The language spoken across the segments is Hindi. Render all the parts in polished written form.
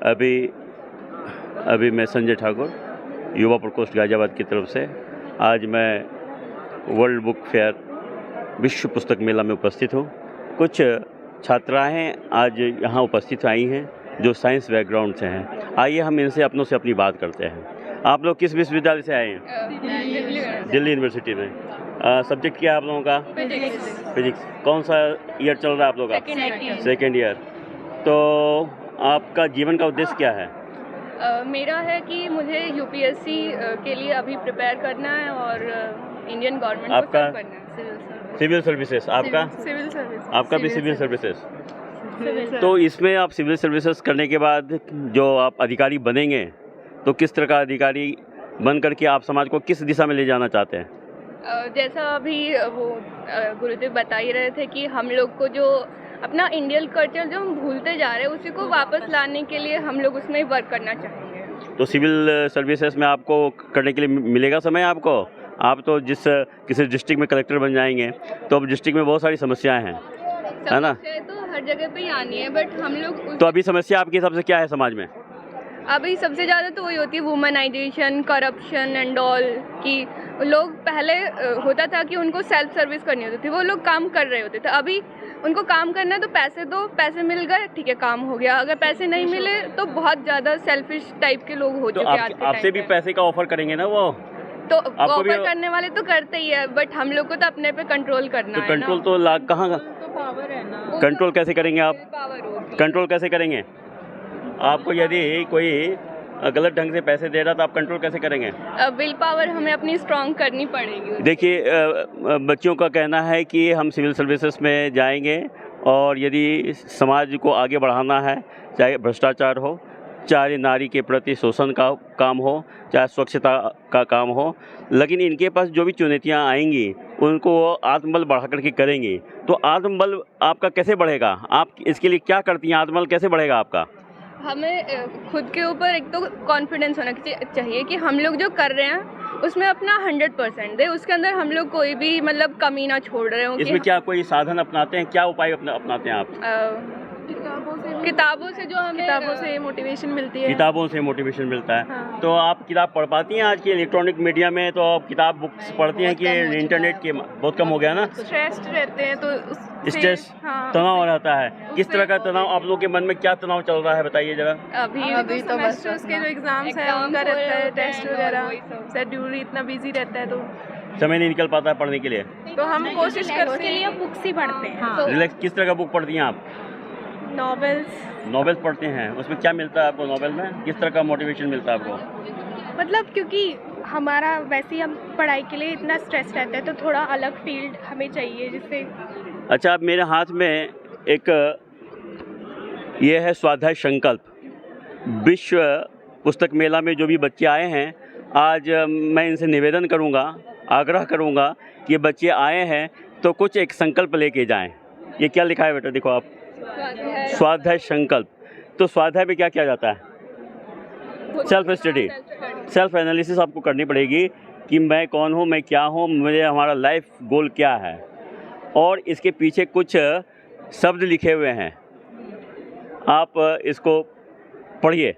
अभी मैं संजय ठाकुर, युवा प्रकोष्ठ गाजियाबाद की तरफ से आज मैं वर्ल्ड बुक फेयर विश्व पुस्तक मेला में उपस्थित हूँ। कुछ छात्राएं आज यहाँ उपस्थित आई हैं जो साइंस बैकग्राउंड से हैं। आइए हम इनसे अपनों से अपनी बात करते हैं। आप लोग किस विश्वविद्यालय से आए हैं? दिल्ली यूनिवर्सिटी में। सब्जेक्ट क्या है आप लोगों का? फिजिक्स। कौन सा ईयर चल रहा है आप लोगों का? Second year. तो आपका जीवन का उद्देश्य क्या है? मेरा है कि मुझे यूपीएससी के लिए अभी प्रिपेयर करना है और इंडियन गवर्नमेंट को सर्व करना है। Civil services. आपका? Civil service. आपका भी सिविल सर्विसेज। तो इसमें आप सिविल सर्विसेज करने के बाद जो आप अधिकारी बनेंगे तो किस तरह का अधिकारी बन करके आप समाज को किस दिशा में ले जाना चाहते हैं? जैसा अभी वो गुरुदेव बता ही रहे थे कि हम लोग को जो अपना इंडियन कल्चर जो हम भूलते जा रहे हैं उसी को वापस लाने के लिए हम लोग उसमें वर्क करना चाहेंगे। तो सिविल सर्विसेज में आपको करने के लिए मिलेगा समय आपको? आप तो किसी डिस्ट्रिक्ट में कलेक्टर बन जाएंगे तो अब डिस्ट्रिक्ट में बहुत सारी समस्याएं हैं, है ना? तो हर जगह पे ही आनी है, बट हम लोग तो अभी समस्या आपके हिसाब से क्या है समाज में? अभी सबसे ज़्यादा तो वही होती है वुमनाइजेशन, करप्शन एंड ऑल। कि लोग पहले होता था कि उनको सेल्फ सर्विस करनी होती थी, वो लोग काम कर रहे होते थे। अभी उनको काम करना है तो पैसे दो, पैसे मिल गए ठीक है काम हो गया। अगर पैसे नहीं मिले तो बहुत ज़्यादा सेल्फिश टाइप के लोग हो चुके हैं। आपसे भी पैसे का ऑफर करेंगे ना वो? तो ऑफर करने वाले तो करते ही है, बट हम लोग को तो अपने पे कंट्रोल करना है। कंट्रोल तो कहाँ पावर है ना? कंट्रोल कैसे करेंगे आप? कंट्रोल कैसे करेंगे? आपको यदि कोई गलत ढंग से पैसे दे रहा तो आप कंट्रोल कैसे करेंगे? विल पावर हमें अपनी स्ट्रांग करनी पड़ेगी। देखिए, बच्चों का कहना है कि हम सिविल सर्विसेज में जाएंगे और यदि समाज को आगे बढ़ाना है, चाहे भ्रष्टाचार हो, चाहे नारी के प्रति शोषण का काम हो, चाहे स्वच्छता का काम हो, लेकिन इनके पास जो भी चुनौतियाँ आएंगी उनको आत्मबल बढ़ा करके करेंगी। तो आत्मबल आपका कैसे बढ़ेगा? आप इसके लिए क्या करती हैं? आत्मबल कैसे बढ़ेगा आपका? हमें खुद के ऊपर एक तो कॉन्फिडेंस होना चाहिए कि हम लोग जो कर रहे हैं उसमें अपना 100% दे, उसके अंदर हम लोग कोई भी मतलब कमी ना छोड़ रहे हो। इसमें क्या कोई साधन अपनाते हैं? क्या उपाय अपनाते हैं आप? किताबों से जो हमें किताबों से मोटिवेशन मिलती है। किताबों से मोटिवेशन मिलता है। हाँ। तो आप किताब पढ़ पाती हैं? आज के इलेक्ट्रॉनिक मीडिया में तो आप किताब बुक्स पढ़ती हैं कि इंटरनेट के बहुत कम हो गया ना? स्ट्रेस्ड रहते हैं तो स्ट्रेस, तनाव रहता है। किस तरह का तनाव आप लोगों के मन में, क्या तनाव चल रहा है बताइए जरा। अभी तो बस उसके जो एग्जाम्स हैं उनका रहता है, टेस्ट वगैरह, शेड्यूल इतना बिजी रहता है तो समय नहीं निकल पाता है पढ़ने के लिए। तो हम कोशिश करते हैं बुक्स ही पढ़ते हैं। रिलैक्स किस तरह का बुक पढ़ती हैं आप? नॉवेल्स पढ़ते हैं। उसमें क्या मिलता है आपको नॉवेल में? किस तरह का मोटिवेशन मिलता है आपको? मतलब क्योंकि हमारा वैसे ही हम पढ़ाई के लिए इतना स्ट्रेस रहता है तो थोड़ा अलग फील्ड हमें चाहिए जिससे। अच्छा, अब मेरे हाथ में एक ये है स्वाध्याय संकल्प। विश्व पुस्तक मेला में जो भी बच्चे आए हैं, आज मैं इनसे निवेदन करूंगा, आग्रह करूंगा कि बच्चे आए हैं तो कुछ एक संकल्प लेके जाएं। ये क्या लिखा है बेटा, देखो आप, स्वाध्याय संकल्प। तो स्वाध्याय में क्या किया जाता है? सेल्फ स्टडी, सेल्फ एनालिसिस आपको करनी पड़ेगी कि मैं कौन हूँ, मैं क्या हूँ, मुझे हमारा लाइफ गोल क्या है। और इसके पीछे कुछ शब्द लिखे हुए हैं, आप इसको पढ़िए।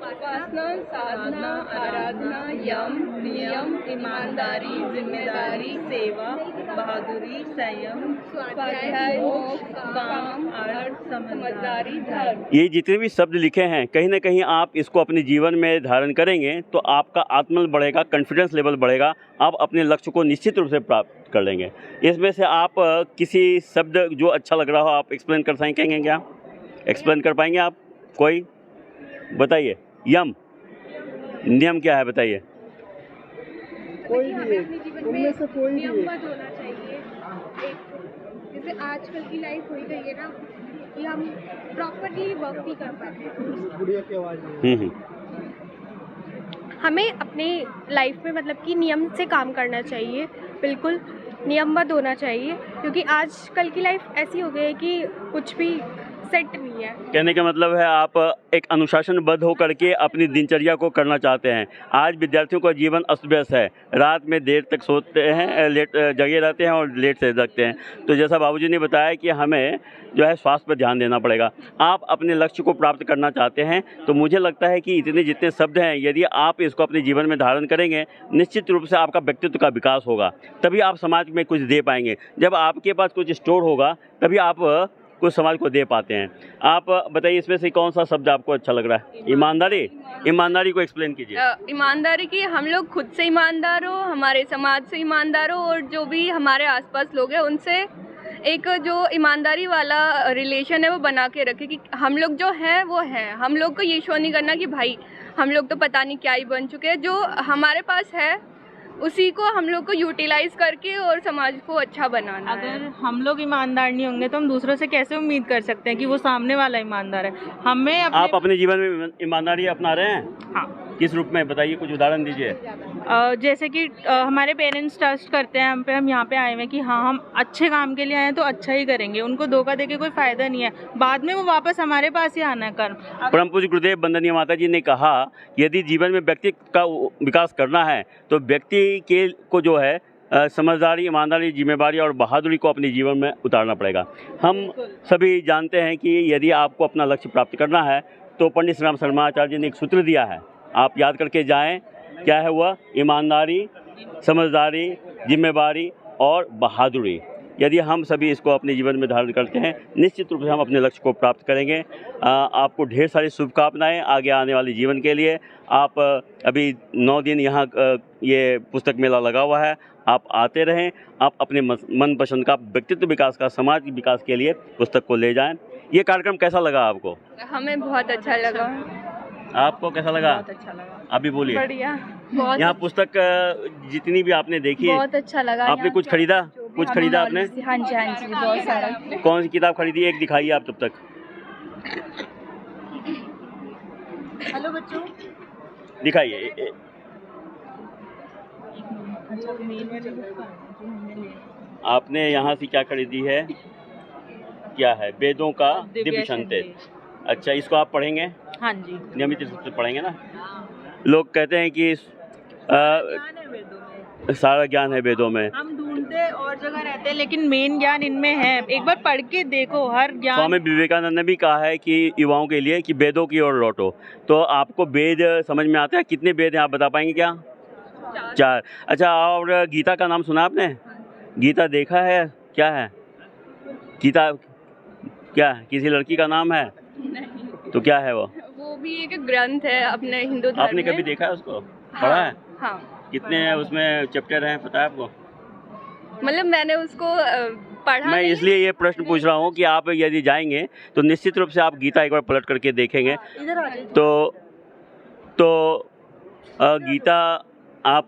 उपासना, साधना, आराधना, यम, नियम, ईमानदारी, जिम्मेदारी, सेवा, बहादुरी, संयम, स्वाध्याय, मोक्ष, काम, अर्थ, समझदारी, धर्म। ये जितने भी शब्द लिखे हैं, कहीं ना कहीं आप इसको अपने जीवन में धारण करेंगे तो आपका आत्मबल बढ़ेगा, कॉन्फिडेंस लेवल बढ़ेगा, आप अपने लक्ष्य को निश्चित रूप से प्राप्त कर लेंगे। इसमें से आप किसी शब्द जो अच्छा लग रहा हो आप एक्सप्लेन कर सकेंगे क्या? एक्सप्लेन कर पाएंगे आप? कोई बताइए। यम, नियम क्या है बताइए? कोई भी उनमें से कोई भी नियमबद्ध होना चाहिए। जैसे आजकल की लाइफ हो गई है ना कि हम प्रॉपर्ली वर्क नहीं कर पाते। हमें अपने लाइफ में मतलब कि नियम से काम करना चाहिए, बिल्कुल नियमबद्ध होना चाहिए। क्योंकि आजकल की लाइफ ऐसी हो गई है कि कुछ भी सेट नहीं है। कहने का मतलब है आप एक अनुशासनबद्ध होकर के अपनी दिनचर्या को करना चाहते हैं। आज विद्यार्थियों का जीवन अस्त व्यस्त है, रात में देर तक सोते हैं, लेट जगे रहते हैं और लेट से जगते हैं। तो जैसा बाबूजी ने बताया कि हमें जो है स्वास्थ्य पर ध्यान देना पड़ेगा। आप अपने लक्ष्य को प्राप्त करना चाहते हैं तो मुझे लगता है कि इतने जितने शब्द हैं यदि आप इसको अपने जीवन में धारण करेंगे, निश्चित रूप से आपका व्यक्तित्व का विकास होगा, तभी आप समाज में कुछ दे पाएंगे। जब आपके पास कुछ स्टोर होगा तभी आप कुछ समाज को दे पाते हैं। आप बताइए इसमें से कौन सा शब्द आपको अच्छा लग रहा है? ईमानदारी। ईमानदारी को एक्सप्लेन कीजिए। ईमानदारी की हम लोग खुद से ईमानदार हो, हमारे समाज से ईमानदार हो और जो भी हमारे आसपास लोग हैं उनसे एक जो ईमानदारी वाला रिलेशन है वो बना के रखे कि हम लोग जो हैं वो हैं। हम लोग को ये शो नहीं करना कि भाई हम लोग तो पता नहीं क्या ही बन चुके हैं। जो हमारे पास है उसी को हम लोग को यूटिलाइज करके और समाज को अच्छा बनाना है। अगर हम लोग ईमानदार नहीं होंगे तो हम दूसरों से कैसे उम्मीद कर सकते हैं कि वो सामने वाला ईमानदार है? हमें आप अपने जीवन में ईमानदारी अपना रहे हैं? हाँ। किस रूप में बताइए, कुछ उदाहरण दीजिए। जैसे कि हमारे पेरेंट्स ट्रस्ट करते हैं हम पे, हम यहाँ पे आए हुए हैं कि हाँ हम अच्छे काम के लिए आए हैं तो अच्छा ही करेंगे। उनको धोखा देके कोई फ़ायदा नहीं है, बाद में वो वापस हमारे पास ही आना है कर्म। परम पूज्य गुरुदेव वंदनीय माता जी ने कहा यदि जीवन में व्यक्ति का विकास करना है तो व्यक्ति के को जो है समझदारी, ईमानदारी, जिम्मेदारी और बहादुरी को अपने जीवन में उतारना पड़ेगा। हम सभी जानते हैं कि यदि आपको अपना लक्ष्य प्राप्त करना है तो पंडित श्री राम शर्माचार्य जी ने एक सूत्र दिया है, आप याद करके जाएं। क्या है वह? ईमानदारी, समझदारी, जिम्मेदारी और बहादुरी। यदि हम सभी इसको अपने जीवन में धारण करते हैं निश्चित रूप से हम अपने लक्ष्य को प्राप्त करेंगे। आपको ढेर सारी शुभकामनाएं आगे आने वाले जीवन के लिए। आप अभी 9 दिन यहाँ ये पुस्तक मेला लगा हुआ है, आप आते रहें, आप अपने मनपसंद का व्यक्तित्व विकास का, समाज के विकास के लिए पुस्तक को ले जाएं। ये कार्यक्रम कैसा लगा आपको? हमें बहुत अच्छा लगा। आपको कैसा लगा? बहुत अच्छा लगा। अभी बोलिए। बढ़िया। बहुत यहाँ पुस्तक जितनी भी आपने देखी है, बहुत अच्छा लगा। आपने कुछ खरीदा? कुछ खरीदा आपने? हाँ जी बहुत सारा। कौन सी किताब खरीदी? एक दिखाइए आप तब तक। हेलो बच्चों, दिखाइए। आपने यहाँ से क्या खरीदी है? क्या है? वेदों का दिव्य संदेश। अच्छा, इसको आप पढ़ेंगे? हाँ जी, नियमित रूप से पढ़ेंगे ना? लोग कहते हैं कि सारा ज्ञान है वेदों में। हम ढूंढते और जगह रहते हैं लेकिन मेन ज्ञान इनमें है। एक बार पढ़ के देखो, हर ज्ञान। स्वामी विवेकानंद ने भी कहा है कि युवाओं के लिए कि वेदों की ओर लौटो। तो आपको वेद समझ में आता है? कितने वेद हैं आप बता पाएंगे क्या? 4। अच्छा, और गीता का नाम सुना आपने? गीता देखा है? क्या है गीता? क्या किसी लड़की का नाम है? तो क्या है वो भी एक ग्रंथ है अपने हिंदू धर्म। आपने कभी देखा है उसको? पढ़ा है? हाँ। कितने उसमें चैप्टर हैं पता है आपको? मतलब मैंने उसको पढ़ा। मैं इसलिए ये प्रश्न पूछ रहा हूँ कि आप यदि जाएंगे तो निश्चित रूप से आप गीता एक बार पलट करके देखेंगे तो गीता आप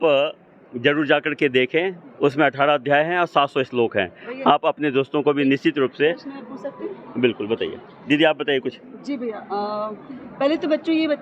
जरूर जाकर के देखें। उसमें 18 अध्याय हैं और 700 श्लोक हैं। आप अपने दोस्तों को भी निश्चित रूप से। बिल्कुल, बताइए दीदी, आप बताइए कुछ। जी भैया, पहले तो बच्चों ये बता